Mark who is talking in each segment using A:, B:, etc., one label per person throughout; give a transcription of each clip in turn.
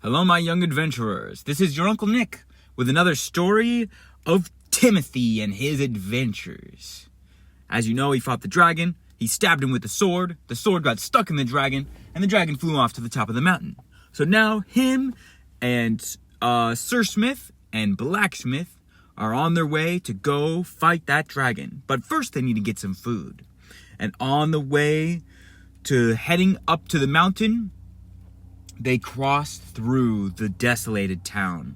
A: Hello, my young adventurers. This is your Uncle Nick with another story of Timothy and his adventures. As you know, he fought the dragon. He stabbed him with the sword got stuck in the dragon, and the dragon flew off to the top of the mountain. So now him and Sir Smith and Blacksmith are on their way to go fight that dragon. But first they need to get some food. And on the way to heading up to the mountain, they cross through the desolated town.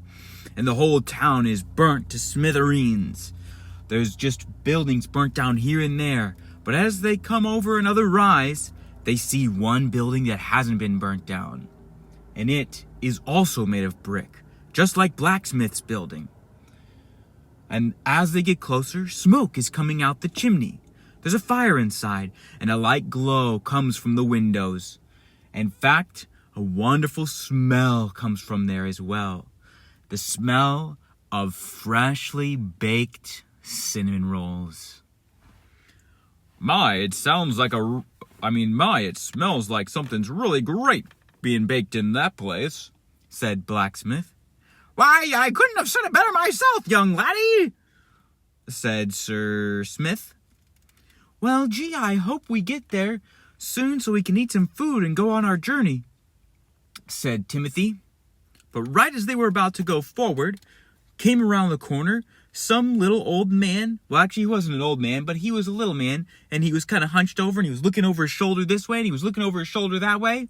A: And the whole town is burnt to smithereens. There's just buildings burnt down here and there. But as they come over another rise, they see one building that hasn't been burnt down. And it is also made of brick, just like Blacksmith's building. And as they get closer, smoke is coming out the chimney. There's a fire inside, and a light glow comes from the windows. In fact, a wonderful smell comes from there as well. The smell of freshly baked cinnamon rolls. It smells like something's really great being baked in that place, said Blacksmith. Why, I couldn't have said it better myself, young laddie, said Sir Smith. Well, gee, I hope we get there soon so we can eat some food and go on our journey, said Timothy. But right as they were about to go forward, came around the corner some little old man. Well, actually, he wasn't an old man, but he was a little man, and he was kind of hunched over, and he was looking over his shoulder this way, and he was looking over his shoulder that way.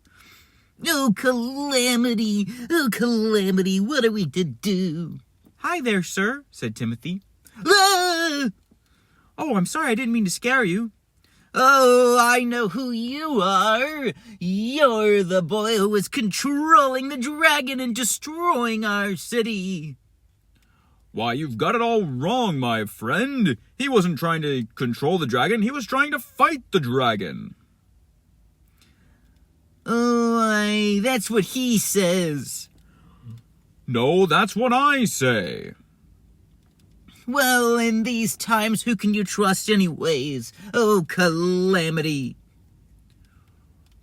A: Oh, calamity! Oh, calamity! What are we to do? Hi there, sir, said Timothy. Ah! Oh, I'm sorry, I didn't mean to scare you. Oh, I know who you are. You're the boy who was controlling the dragon and destroying our city. Why, you've got it all wrong, my friend. He wasn't trying to control the dragon. He was trying to fight the dragon. Oh, that's what he says. No, that's what I say. Well, in these times, who can you trust anyways? Oh, calamity.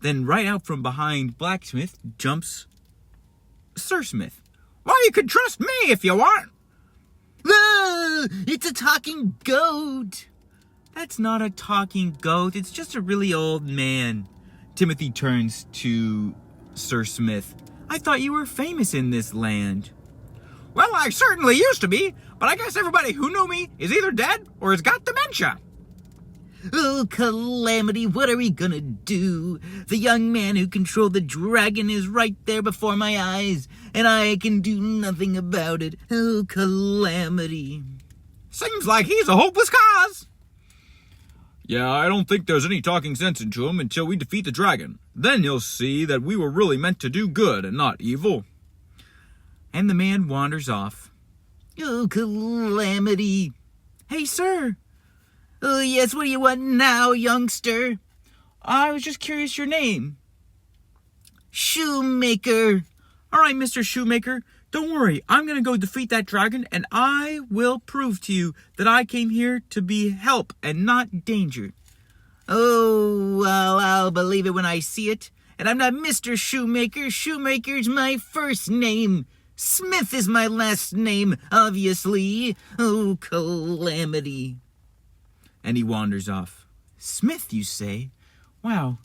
A: Then right out from behind Blacksmith jumps Sir Smith. Well, you can trust me if you want. Ah, it's a talking goat. That's not a talking goat. It's just a really old man. Timothy turns to Sir Smith. I thought you were famous in this land. Well, I certainly used to be, but I guess everybody who knew me is either dead or has got dementia. Oh, calamity, what are we gonna do? The young man who controlled the dragon is right there before my eyes, and I can do nothing about it. Oh, calamity. Seems like he's a hopeless cause. Yeah, I don't think there's any talking sense into him until we defeat the dragon. Then you'll see that we were really meant to do good and not evil. And the man wanders off. Oh, calamity. Hey, sir. Oh, yes, what do you want now, youngster? I was just curious your name. Shoemaker. All right, Mr. Shoemaker, don't worry. I'm going to go defeat that dragon, and I will prove to you that I came here to be help and not danger. Oh, well, I'll believe it when I see it. And I'm not Mr. Shoemaker. Shoemaker's my first name. Smith is my last name, obviously. Oh, calamity. And he wanders off. Smith, you say? Wow,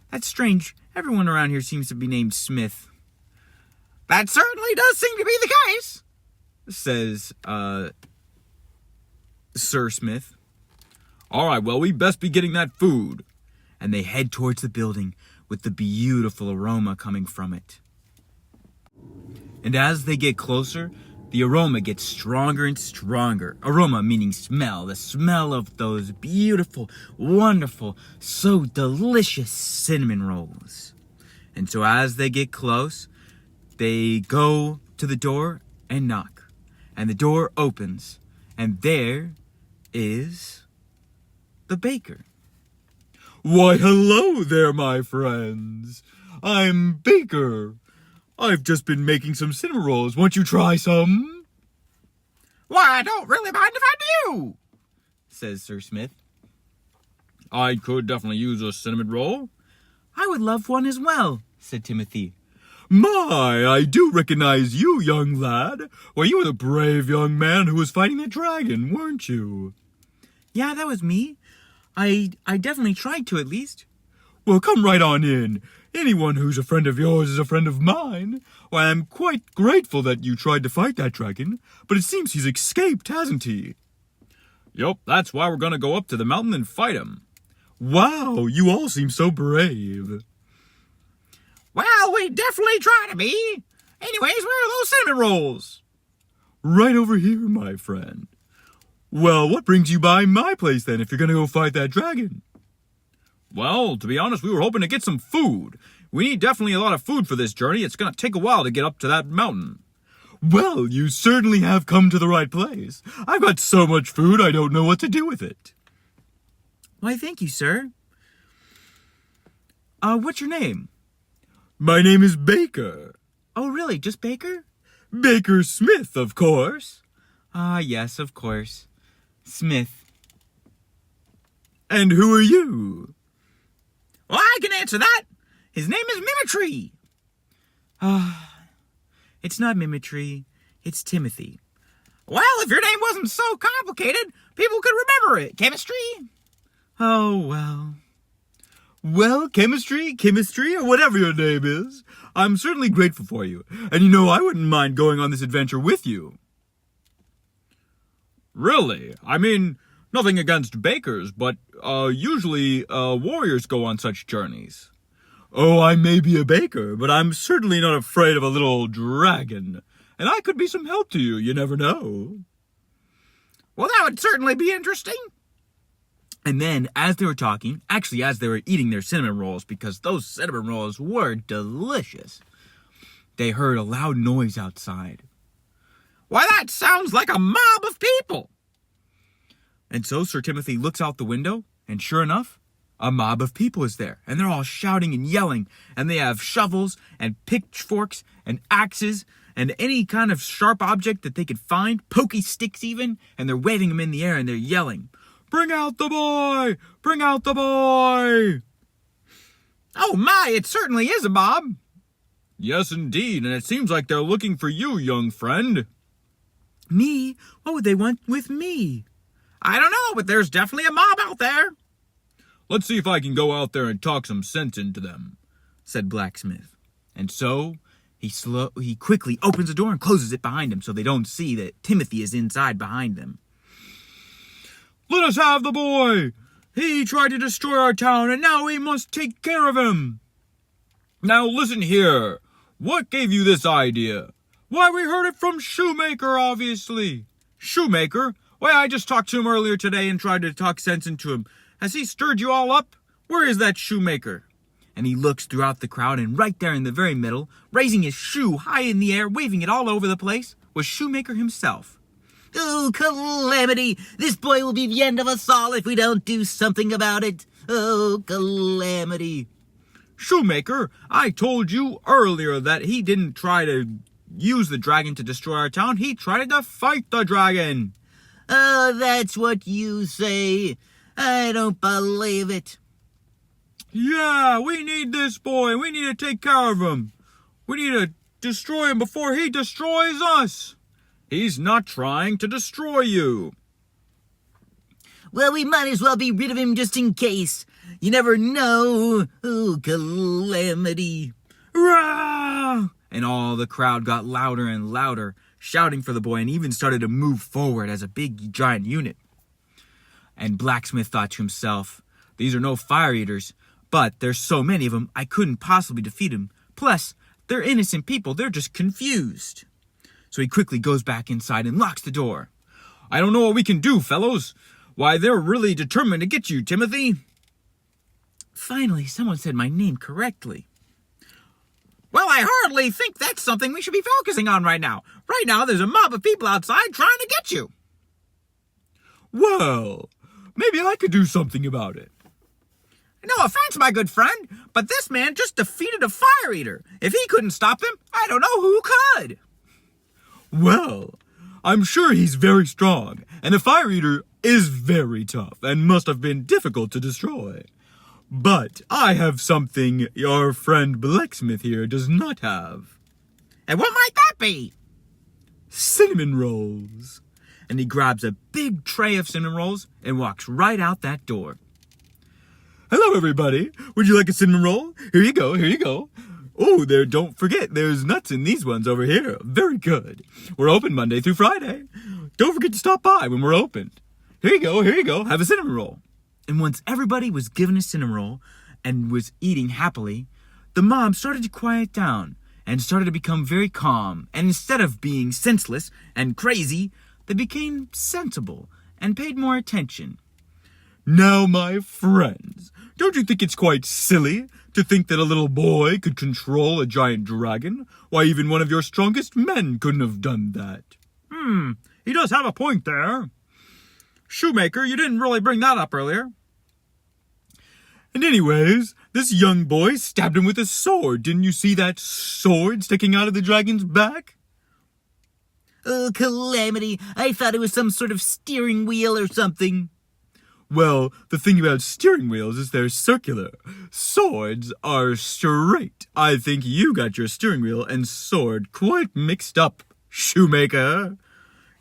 A: that's strange. Everyone around here seems to be named Smith. That certainly does seem to be the case, says Sir Smith. All right, well, we best be getting that food. And they head towards the building with the beautiful aroma coming from it. And as they get closer, the aroma gets stronger and stronger. Aroma meaning smell. The smell of those beautiful, wonderful, so delicious cinnamon rolls. And so as they get close, they go to the door and knock. And the door opens. And there is the baker. Why, hello there, my friends. I'm Baker. I've just been making some cinnamon rolls. Won't you try some? Why, I don't really mind if I do, says Sir Smith. I could definitely use a cinnamon roll. I would love one as well, said Timothy.
B: My, I do recognize you, young lad. Well, you were the brave young man who was fighting the dragon, weren't you?
A: Yeah, that was me. I definitely tried to, at least.
B: Well, come right on in. Anyone who's a friend of yours is a friend of mine. Why, I'm quite grateful that you tried to fight that dragon, but it seems he's escaped, hasn't he?
A: Yup, that's why we're gonna go up to the mountain and fight him.
B: Wow, you all seem so brave.
A: Well, we definitely try to be. Anyways, where are those cinnamon rolls?
B: Right over here, my friend. Well, what brings you by my place, then, if you're gonna go fight that dragon?
A: Well, to be honest, we were hoping to get some food. We need definitely a lot of food for this journey. It's gonna take a while to get up to that mountain.
B: Well, you certainly have come to the right place. I've got so much food, I don't know what to do with it.
A: Why, thank you, sir. What's your name?
B: My name is Baker.
A: Oh, really? Just Baker?
B: Baker Smith, of course.
A: Yes, of course. Smith.
B: And who are you?
A: Well, I can answer that. His name is Mimicry. It's not Mimicry. It's Timothy. Well, if your name wasn't so complicated, people could remember it. Chemistry? Oh, well.
B: Well, chemistry, or whatever your name is, I'm certainly grateful for you. And you know, I wouldn't mind going on this adventure with you.
A: Really? I mean, nothing against bakers, but usually warriors go on such journeys.
B: Oh, I may be a baker, but I'm certainly not afraid of a little dragon. And I could be some help to you, you never know.
A: Well, that would certainly be interesting. And then, as they were talking, actually as they were eating their cinnamon rolls, because those cinnamon rolls were delicious, they heard a loud noise outside. Why, that sounds like a mob of people! And so Sir Timothy looks out the window, and sure enough, a mob of people is there. And they're all shouting and yelling, and they have shovels and pitchforks and axes and any kind of sharp object that they could find, pokey sticks even, and they're waving them in the air and they're yelling, "Bring out the boy! Bring out the boy!" Oh my, it certainly is a mob.
B: Yes, indeed, and it seems like they're looking for you, young friend.
A: Me? What would they want with me? I don't know, but there's definitely a mob out there.
B: Let's see if I can go out there and talk some sense into them,
A: said Blacksmith. And so he quickly opens the door and closes it behind him so they don't see that Timothy is inside behind them.
B: Let us have the boy! He tried to destroy our town, and now we must take care of him. Now listen here. What gave you this idea? Why, we heard it from Shoemaker, obviously.
A: Shoemaker? Why, I just talked to him earlier today and tried to talk sense into him. Has he stirred you all up? Where is that Shoemaker? And he looks throughout the crowd, and right there in the very middle, raising his shoe high in the air, waving it all over the place, was Shoemaker himself.
C: Oh, calamity! This boy will be the end of us all if we don't do something about it. Oh, calamity.
A: Shoemaker, I told you earlier that he didn't try to use the dragon to destroy our town. He tried to fight the dragon.
C: Oh, that's what you say. I don't believe it.
B: Yeah, we need this boy. We need to take care of him. We need to destroy him before he destroys us. He's not trying to destroy you.
C: Well, we might as well be rid of him just in case. You never know. Oh, calamity.
A: Rah! And all the crowd got louder and louder, shouting for the boy, and even started to move forward as a big giant unit. And Blacksmith thought to himself, these are no fire eaters, but there's so many of them, I couldn't possibly defeat them. Plus, they're innocent people, they're just confused. So he quickly goes back inside and locks the door. I don't know what we can do, fellows. Why, they're really determined to get you, Timothy. Finally, someone said my name correctly. Well, I hardly think that's something we should be focusing on right now. Right now, there's a mob of people outside trying to get you.
B: Well, maybe I could do something about it.
A: No offense, my good friend, but this man just defeated a fire eater. If he couldn't stop them, I don't know who could.
B: Well, I'm sure he's very strong, and the fire eater is very tough and must have been difficult to destroy. But I have something your friend Blacksmith here does not have.
A: And what might that be?
B: Cinnamon rolls. And he grabs a big tray of cinnamon rolls and walks right out that door. Hello, everybody. Would you like a cinnamon roll? Here you go, here you go. Oh, don't forget, there's nuts in these ones over here. Very good. We're open Monday through Friday. Don't forget to stop by when we're open. Here you go, have a cinnamon roll. And once everybody was given a cinnamon roll and was eating happily, the mob started to quiet down and started to become very calm. And instead of being senseless and crazy, they became sensible and paid more attention. Now, my friends, don't you think it's quite silly to think that a little boy could control a giant dragon? Why, even one of your strongest men couldn't have done that. He does have a point there. Shoemaker, you didn't really bring that up earlier. And anyways, this young boy stabbed him with a sword. Didn't you see that sword sticking out of the dragon's back?
C: Oh, Calamity, I thought it was some sort of steering wheel or something.
B: Well, the thing about steering wheels is they're circular. Swords are straight. I think you got your steering wheel and sword quite mixed up, Shoemaker.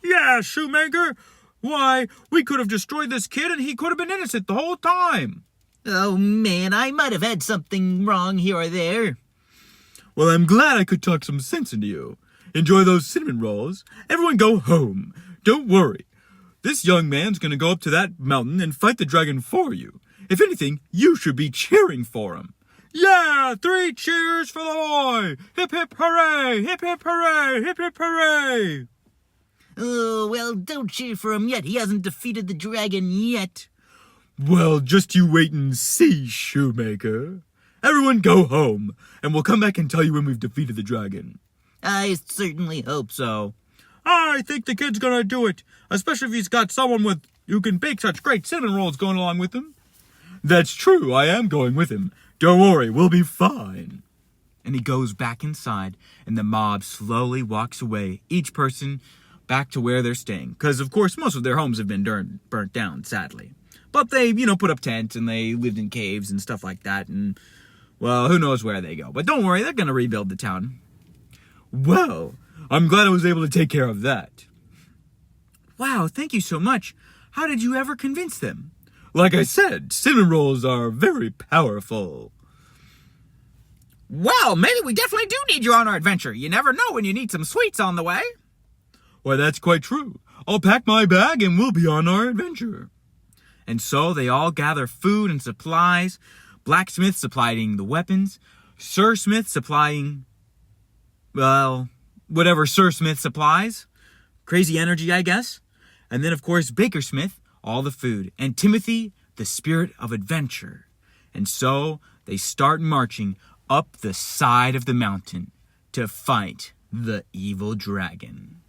B: Yeah, Shoemaker. Why, we could have destroyed this kid and he could have been innocent the whole time.
C: Oh, man, I might have had something wrong here or there.
B: Well, I'm glad I could talk some sense into you. Enjoy those cinnamon rolls. Everyone go home. Don't worry. This young man's going to go up to that mountain and fight the dragon for you. If anything, you should be cheering for him. Yeah, 3 cheers for the boy. Hip, hip, hooray. Hip, hip, hooray. Hip, hip, hooray.
C: Oh, well, don't cheer for him yet. He hasn't defeated the dragon yet.
B: Well, just you wait and see, Shoemaker. Everyone go home, and we'll come back and tell you when we've defeated the dragon.
C: I certainly hope so.
B: I think the kid's gonna do it, especially if he's got someone who can bake such great cinnamon rolls going along with him. That's true, I am going with him. Don't worry, we'll be fine. And he goes back inside, and the mob slowly walks away, each person back to where they're staying. Because, of course, most of their homes have been burnt down, sadly. But they, put up tents, and they lived in caves and stuff like that, and, well, who knows where they go. But don't worry, they're gonna rebuild the town. Well, I'm glad I was able to take care of that. Wow, thank you so much. How did you ever convince them? Like I said, cinnamon rolls are very powerful.
A: Well, maybe we definitely do need you on our adventure. You never know when you need some sweets on the way.
B: Why, that's quite true. I'll pack my bag and we'll be on our adventure. And so they all gather food and supplies, Blacksmith supplying the weapons, Sir Smith supplying, well, whatever Sir Smith supplies, crazy energy, I guess. And then, of course, Baker Smith, all the food, and Timothy, the spirit of adventure. And so they start marching up the side of the mountain to fight the evil dragon.